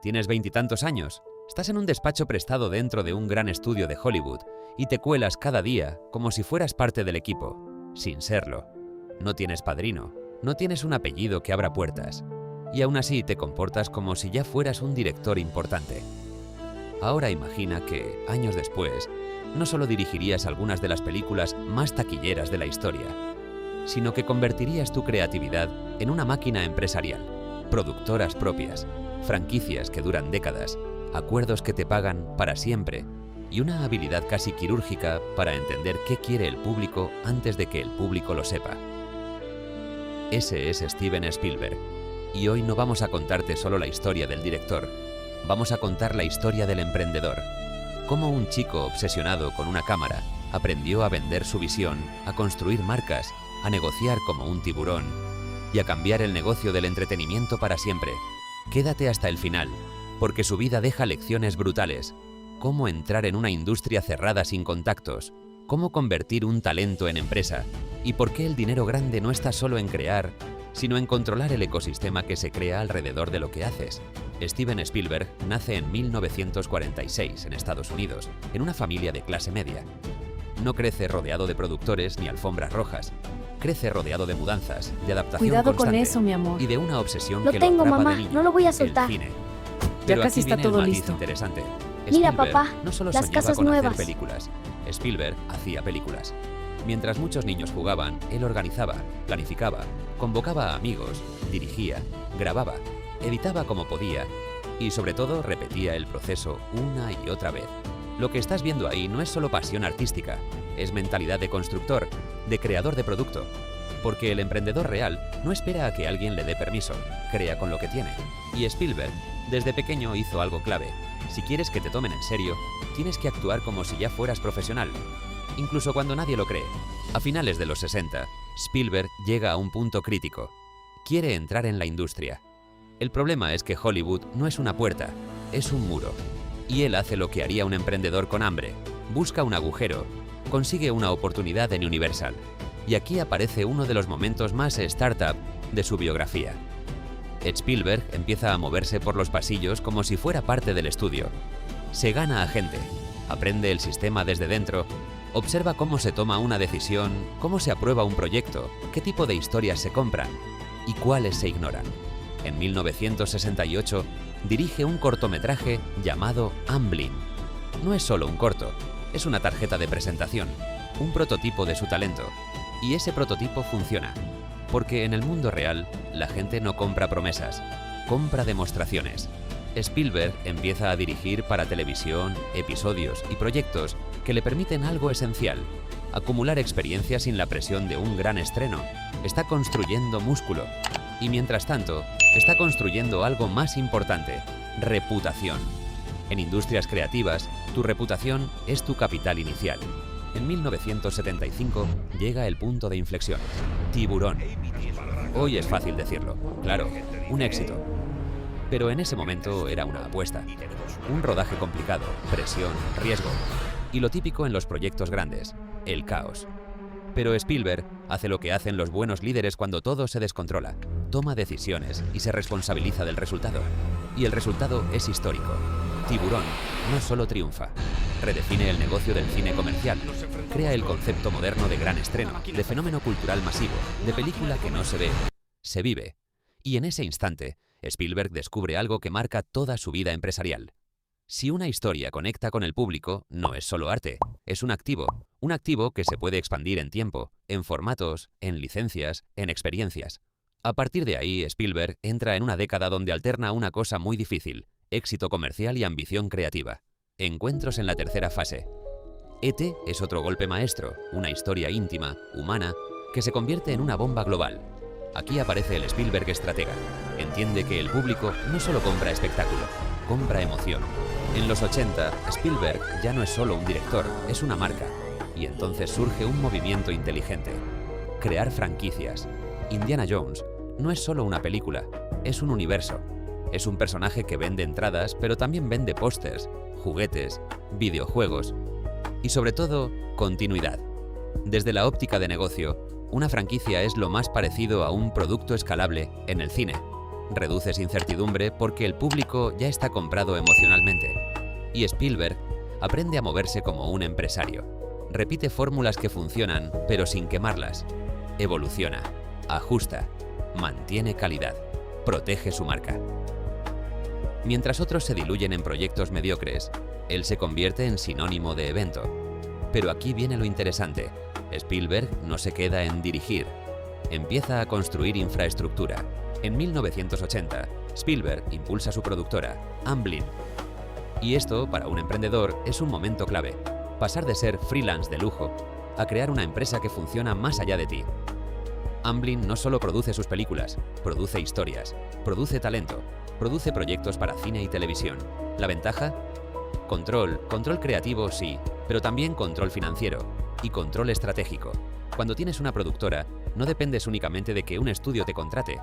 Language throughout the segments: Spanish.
Tienes 20 y tantos años, estás en un despacho prestado dentro de un gran estudio de Hollywood y te cuelas cada día como si fueras parte del equipo, sin serlo. No tienes padrino, no tienes un apellido que abra puertas, y aún así te comportas como si ya fueras un director importante. Ahora imagina que, años después, no solo dirigirías algunas de las películas más taquilleras de la historia, sino que convertirías tu creatividad en una máquina empresarial, productoras propias, franquicias que duran décadas, acuerdos que te pagan para siempre y una habilidad casi quirúrgica para entender qué quiere el público antes de que el público lo sepa. Ese es Steven Spielberg, y hoy no vamos a contarte solo la historia del director, vamos a contar la historia del emprendedor. Cómo un chico obsesionado con una cámara aprendió a vender su visión, a construir marcas, a negociar como un tiburón y a cambiar el negocio del entretenimiento para siempre. Quédate hasta el final, porque su vida deja lecciones brutales. Cómo entrar en una industria cerrada sin contactos, cómo convertir un talento en empresa y por qué el dinero grande no está solo en crear, sino en controlar el ecosistema que se crea alrededor de lo que haces. Steven Spielberg nace en 1946 en Estados Unidos, en una familia de clase media. No crece rodeado de productores ni alfombras rojas. Crece rodeado de mudanzas, de adaptación Cuidado constante con eso, mi amor. y de una obsesión Lo que tengo, lo atrapa mamá. de niño, No lo voy a el soltar. cine. Ya Pero casi aquí está viene el todo matiz listo. interesante. Mira, Spielberg papá, no solo las soñaba casas con nuevas. hacer películas. Spielberg hacía películas. Mientras muchos niños jugaban, él organizaba, planificaba, convocaba a amigos, dirigía, grababa, editaba como podía y sobre todo repetía el proceso una y otra vez. Lo que estás viendo ahí no es solo pasión artística, es mentalidad de constructor, de creador de producto. Porque el emprendedor real no espera a que alguien le dé permiso, crea con lo que tiene. Y Spielberg, desde pequeño, hizo algo clave. Si quieres que te tomen en serio, tienes que actuar como si ya fueras profesional, incluso cuando nadie lo cree. A finales de los 60, Spielberg llega a un punto crítico. Quiere entrar en la industria. El problema es que Hollywood no es una puerta, es un muro. Y él hace lo que haría un emprendedor con hambre. Busca un agujero, consigue una oportunidad en Universal. Y aquí aparece uno de los momentos más startup de su biografía. Spielberg empieza a moverse por los pasillos como si fuera parte del estudio. Se gana a gente, aprende el sistema desde dentro, observa cómo se toma una decisión, cómo se aprueba un proyecto, qué tipo de historias se compran y cuáles se ignoran. En 1968 dirige un cortometraje llamado Amblin. No es solo un corto, es una tarjeta de presentación, un prototipo de su talento. Y ese prototipo funciona, porque en el mundo real la gente no compra promesas, compra demostraciones. Spielberg empieza a dirigir para televisión, episodios y proyectos que le permiten algo esencial: acumular experiencia sin la presión de un gran estreno. Está construyendo músculo y mientras tanto está construyendo algo más importante: reputación. En industrias creativas, tu reputación es tu capital inicial. En 1975 llega el punto de inflexión. Tiburón. Hoy es fácil decirlo, claro, un éxito. Pero en ese momento era una apuesta. Un rodaje complicado, presión, riesgo. Y lo típico en los proyectos grandes, el caos. Pero Spielberg hace lo que hacen los buenos líderes cuando todo se descontrola. Toma decisiones y se responsabiliza del resultado. Y el resultado es histórico. Tiburón no solo triunfa, redefine el negocio del cine comercial, crea el concepto moderno de gran estreno, de fenómeno cultural masivo, de película que no se ve, se vive. Y en ese instante, Spielberg descubre algo que marca toda su vida empresarial. Si una historia conecta con el público, no es solo arte, es un activo que se puede expandir en tiempo, en formatos, en licencias, en experiencias. A partir de ahí, Spielberg entra en una década donde alterna una cosa muy difícil: éxito comercial y ambición creativa. Encuentros en la tercera fase. E.T. es otro golpe maestro, una historia íntima, humana, que se convierte en una bomba global. Aquí aparece el Spielberg estratega. Entiende que el público no solo compra espectáculo, compra emoción. En los 80, Spielberg ya no es solo un director, es una marca. Y entonces surge un movimiento inteligente: crear franquicias. Indiana Jones no es solo una película, es un universo. Es un personaje que vende entradas, pero también vende pósters, juguetes, videojuegos y sobre todo, continuidad. Desde la óptica de negocio, una franquicia es lo más parecido a un producto escalable en el cine. reduces incertidumbre porque el público ya está comprado emocionalmente. Y Spielberg aprende a moverse como un empresario. Repite fórmulas que funcionan, pero sin quemarlas. Evoluciona, ajusta, mantiene calidad, protege su marca. Mientras otros se diluyen en proyectos mediocres, él se convierte en sinónimo de evento. Pero aquí viene lo interesante. Spielberg no se queda en dirigir. Empieza a construir infraestructura. En 1980, Spielberg impulsa su productora, Amblin. Y esto, para un emprendedor, es un momento clave. Pasar de ser freelance de lujo a crear una empresa que funciona más allá de ti. Amblin no solo produce sus películas, produce historias, produce talento, produce proyectos para cine y televisión. ¿La ventaja? Control creativo sí, pero también control financiero y control estratégico. Cuando tienes una productora, no dependes únicamente de que un estudio te contrate.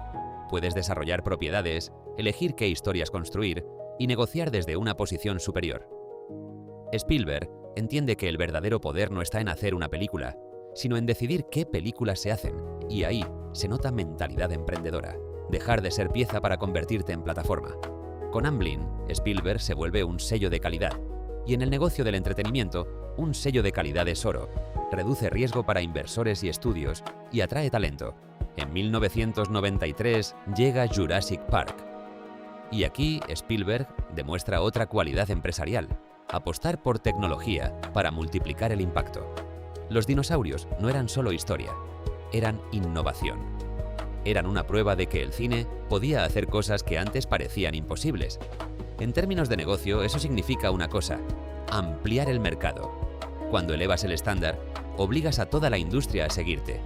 Puedes desarrollar propiedades, elegir qué historias construir y negociar desde una posición superior. Spielberg entiende que el verdadero poder no está en hacer una película, sino en decidir qué películas se hacen, y ahí se nota mentalidad emprendedora, dejar de ser pieza para convertirte en plataforma. Con Amblin, Spielberg se vuelve un sello de calidad, y en el negocio del entretenimiento, un sello de calidad es oro, reduce riesgo para inversores y estudios, y atrae talento. En 1993 llega Jurassic Park. Y aquí Spielberg demuestra otra cualidad empresarial: apostar por tecnología para multiplicar el impacto. Los dinosaurios no eran solo historia, eran innovación. Eran una prueba de que el cine podía hacer cosas que antes parecían imposibles. En términos de negocio, eso significa una cosa: ampliar el mercado. Cuando elevas el estándar, obligas a toda la industria a seguirte.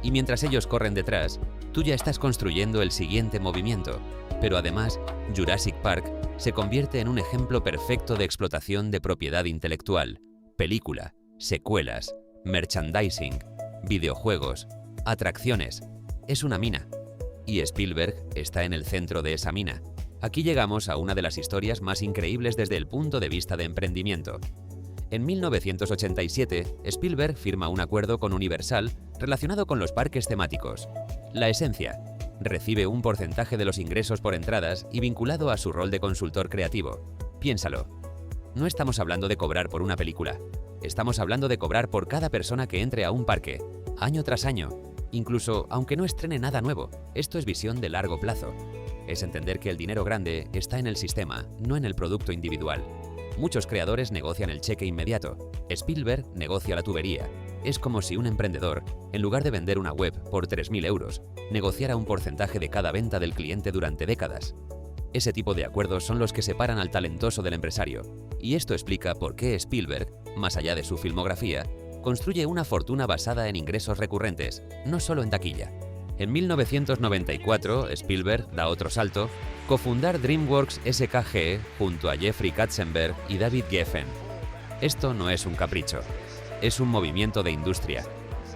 Y mientras ellos corren detrás, tú ya estás construyendo el siguiente movimiento. Pero además, Jurassic Park se convierte en un ejemplo perfecto de explotación de propiedad intelectual. Película, secuelas, merchandising, videojuegos, atracciones. Es una mina. Y Spielberg está en el centro de esa mina. Aquí llegamos a una de las historias más increíbles desde el punto de vista de emprendimiento. En 1987, Spielberg firma un acuerdo con Universal relacionado con los parques temáticos. La esencia: recibe un porcentaje de los ingresos por entradas y vinculado a su rol de consultor creativo. Piénsalo. No estamos hablando de cobrar por una película. Estamos hablando de cobrar por cada persona que entre a un parque, año tras año, incluso aunque no estrene nada nuevo. Esto es visión de largo plazo. Es entender que el dinero grande está en el sistema, no en el producto individual. Muchos creadores negocian el cheque inmediato. Spielberg negocia la tubería. Es como si un emprendedor, en lugar de vender una web por 3.000 euros, negociara un porcentaje de cada venta del cliente durante décadas. Ese tipo de acuerdos son los que separan al talentoso del empresario. Y esto explica por qué Spielberg, más allá de su filmografía, construye una fortuna basada en ingresos recurrentes, no solo en taquilla. En 1994, Spielberg da otro salto: cofundar DreamWorks SKG junto a Jeffrey Katzenberg y David Geffen. Esto no es un capricho, es un movimiento de industria.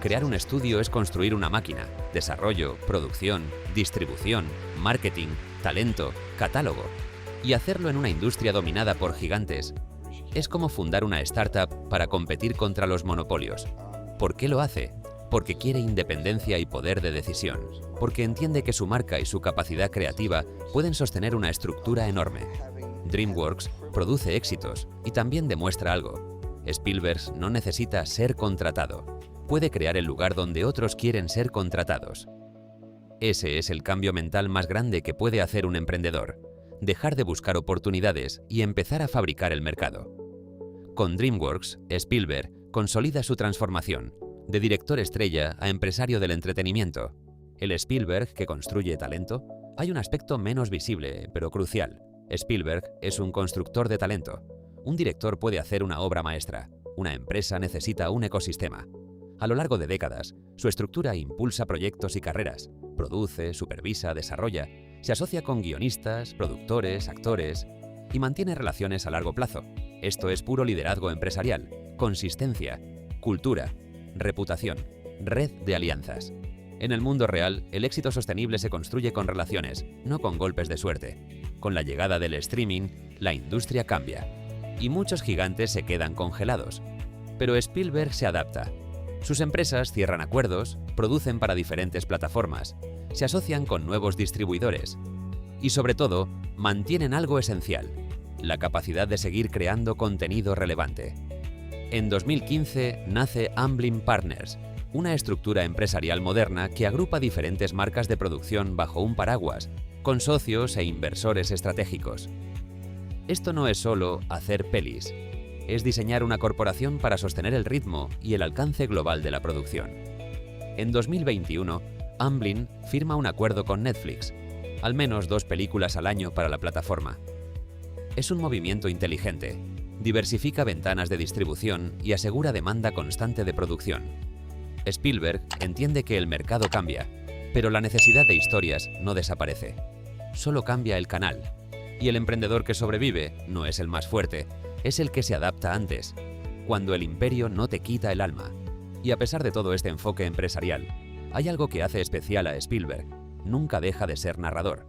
Crear un estudio es construir una máquina: desarrollo, producción, distribución, marketing, talento, catálogo. Y hacerlo en una industria dominada por gigantes es como fundar una startup para competir contra los monopolios. ¿Por qué lo hace? Porque quiere independencia y poder de decisión, porque entiende que su marca y su capacidad creativa pueden sostener una estructura enorme. DreamWorks produce éxitos y también demuestra algo: Spielberg no necesita ser contratado, puede crear el lugar donde otros quieren ser contratados. Ese es el cambio mental más grande que puede hacer un emprendedor: dejar de buscar oportunidades y empezar a fabricar el mercado. Con DreamWorks, Spielberg consolida su transformación de director estrella a empresario del entretenimiento. El Spielberg que construye talento. Hay un aspecto menos visible, pero crucial. Spielberg es un constructor de talento. Un director puede hacer una obra maestra. Una empresa necesita un ecosistema. A lo largo de décadas, su estructura impulsa proyectos y carreras. Produce, supervisa, desarrolla. Se asocia con guionistas, productores, actores y mantiene relaciones a largo plazo. Esto es puro liderazgo empresarial, consistencia, cultura, reputación, red de alianzas. En el mundo real, el éxito sostenible se construye con relaciones, no con golpes de suerte. Con la llegada del streaming, la industria cambia y muchos gigantes se quedan congelados. Pero Spielberg se adapta. Sus empresas cierran acuerdos, producen para diferentes plataformas, se asocian con nuevos distribuidores. Y sobre todo, mantienen algo esencial: la capacidad de seguir creando contenido relevante. En 2015 nace Amblin Partners, una estructura empresarial moderna que agrupa diferentes marcas de producción bajo un paraguas, con socios e inversores estratégicos. Esto no es solo hacer pelis, es diseñar una corporación para sostener el ritmo y el alcance global de la producción. En 2021, Amblin firma un acuerdo con Netflix, al menos 2 películas al año para la plataforma. Es un movimiento inteligente, diversifica ventanas de distribución y asegura demanda constante de producción. Spielberg entiende que el mercado cambia, pero la necesidad de historias no desaparece. Solo cambia el canal. Y el emprendedor que sobrevive no es el más fuerte, es el que se adapta antes, cuando el imperio no te quita el alma. Y a pesar de todo este enfoque empresarial, hay algo que hace especial a Spielberg: nunca deja de ser narrador.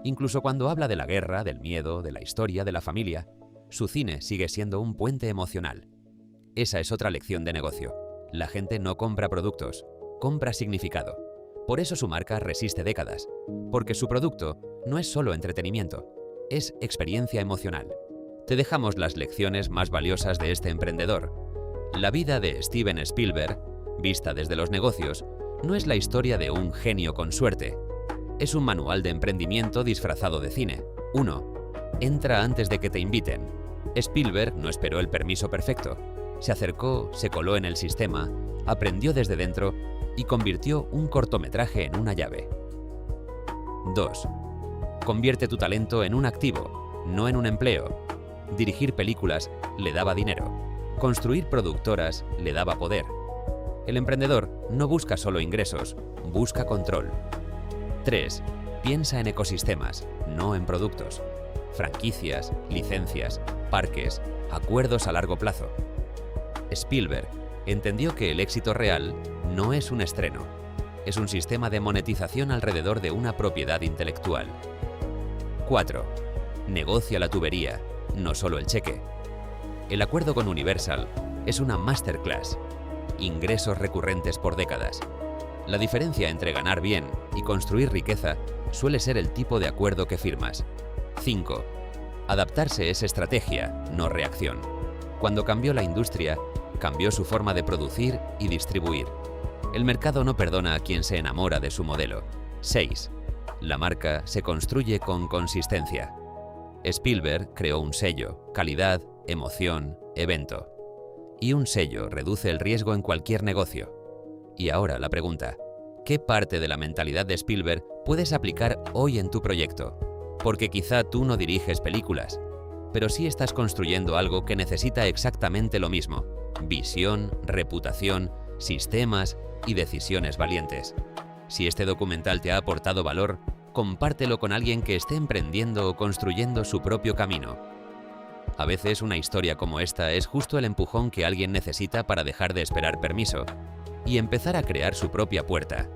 Incluso cuando habla de la guerra, del miedo, de la historia, de la familia, su cine sigue siendo un puente emocional. Esa es otra lección de negocio. La gente no compra productos, compra significado. Por eso su marca resiste décadas, porque su producto no es solo entretenimiento, es experiencia emocional. Te dejamos las lecciones más valiosas de este emprendedor. La vida de Steven Spielberg, vista desde los negocios, no es la historia de un genio con suerte. Es un manual de emprendimiento disfrazado de cine. 1. Entra antes de que te inviten. Spielberg no esperó el permiso perfecto. Se acercó, se coló en el sistema, aprendió desde dentro y convirtió un cortometraje en una llave. 2. Convierte tu talento en un activo, no en un empleo. Dirigir películas le daba dinero. Construir productoras le daba poder. El emprendedor no busca solo ingresos, busca control. 3. Piensa en ecosistemas, no en productos. Franquicias, licencias, parques, acuerdos a largo plazo. Spielberg entendió que el éxito real no es un estreno, es un sistema de monetización alrededor de una propiedad intelectual. 4. Negocia la tubería, no solo el cheque. El acuerdo con Universal es una masterclass. Ingresos recurrentes por décadas. La diferencia entre ganar bien y construir riqueza suele ser el tipo de acuerdo que firmas. 5. Adaptarse es estrategia, no reacción. Cuando cambió la industria, cambió su forma de producir y distribuir. El mercado no perdona a quien se enamora de su modelo. 6. La marca se construye con consistencia. Spielberg creó un sello: calidad, emoción, evento. Y un sello reduce el riesgo en cualquier negocio. Y ahora la pregunta: ¿qué parte de la mentalidad de Spielberg puedes aplicar hoy en tu proyecto? Porque quizá tú no diriges películas, pero sí estás construyendo algo que necesita exactamente lo mismo: visión, reputación, sistemas y decisiones valientes. Si este documental te ha aportado valor, compártelo con alguien que esté emprendiendo o construyendo su propio camino. A veces una historia como esta es justo el empujón que alguien necesita para dejar de esperar permiso y empezar a crear su propia puerta.